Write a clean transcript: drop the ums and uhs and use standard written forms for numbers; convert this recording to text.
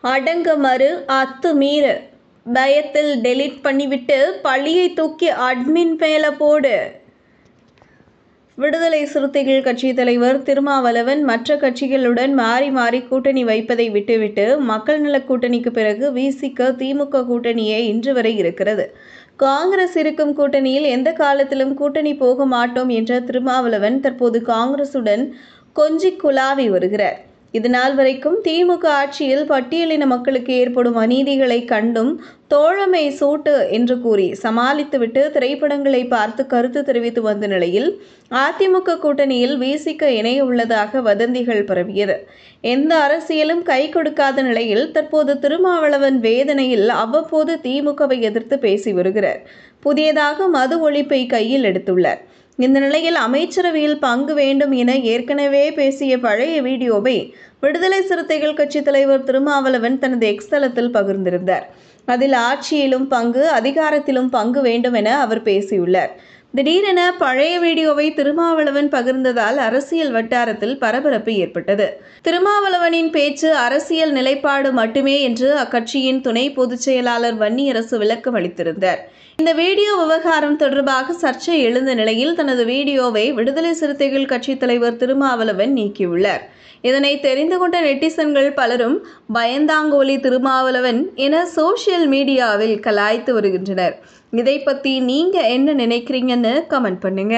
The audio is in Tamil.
அடங்க மறு அத்துமீறு பயத்தில் டெலீட் பண்ணிவிட்டு பழியை தூக்கி அட்மின் மேல போடு. விடுதலை சிறுத்தைகள் கட்சி தலைவர் திருமாவளவன் மற்ற கட்சிகளுடன் மாறி மாறி கூட்டணி வைப்பதை விட்டுவிட்டு மக்கள் நல கூட்டணிக்கு பிறகு விசிக திமுக கூட்டணியே இன்று வரை இருக்கிறது. காங்கிரஸ் இருக்கும் கூட்டணியில் எந்த காலத்திலும் கூட்டணி போக மாட்டோம் என்ற திருமாவளவன் தற்போது காங்கிரசுடன் கொஞ்சிக் குலாவி வருகிறார். இதுநாள் வரைக்கும் திமுக ஆட்சியில் பட்டியலின மக்களுக்கு ஏற்படும் அநீதிகளை கண்டும் தோழமை சூட்டு என்று கூறி சமாளித்துவிட்டு திரைப்படங்களை பார்த்து கருத்து தெரிவித்து வந்த நிலையில் அதிமுக கூட்டணியில் விசிக இணைய உள்ளதாக வதந்திகள் பரவியது. எந்த அரசியலும் கை கொடுக்காத நிலையில் தற்போது திருமாவளவன் வேதனையில் அவ்வப்போது திமுகவை எதிர்த்து பேசி வருகிறார். புதியதாக மது ஒழிப்பை கையில் எடுத்துள்ளார். இந்த நிலையில் அமைச்சரவையில் பங்கு வேண்டும் என ஏற்கனவே பேசிய பழைய வீடியோவை விடுதலை சிறுத்தைகள் கட்சி தலைவர் திருமாவளவன் தனது எக்ஸ் தளத்தில் பகிர்ந்திருந்தார். அதில் ஆட்சியிலும் பங்கு, அதிகாரத்திலும் பங்கு வேண்டும் என அவர் பேசியுள்ளார். திடீரென பழைய வீடியோவை திருமாவளவன் பகிர்ந்ததால் அரசியல் வட்டாரத்தில் பரபரப்பு ஏற்பட்டது. திருமாவளவனின் பேச்சு அரசியல் நிலைப்பாடு மட்டுமே என்று அக்கட்சியின் துணை பொதுச் செயலாளர் வன்னியரசு விளக்கம் அளித்திருந்தார். இந்த வீடியோ விவகாரம் தொடர்பாக சர்ச்சை எழுந்த நிலையில் தனது வீடியோவை விடுதலை சிறுத்தைகள் கட்சி தலைவர் திருமாவளவன் நீக்கியுள்ளார். இதனை தெரிந்து கொண்ட நெட்டிசன்கள் பலரும் பயந்தாங்கோலி திருமாவளவன் என சோசியல் மீடியாவில் கலாய்த்து வருகின்றனர். இதை பத்தி நீங்க என்ன நினைக்கிறீங்கன்னு கமெண்ட் பண்ணுங்க.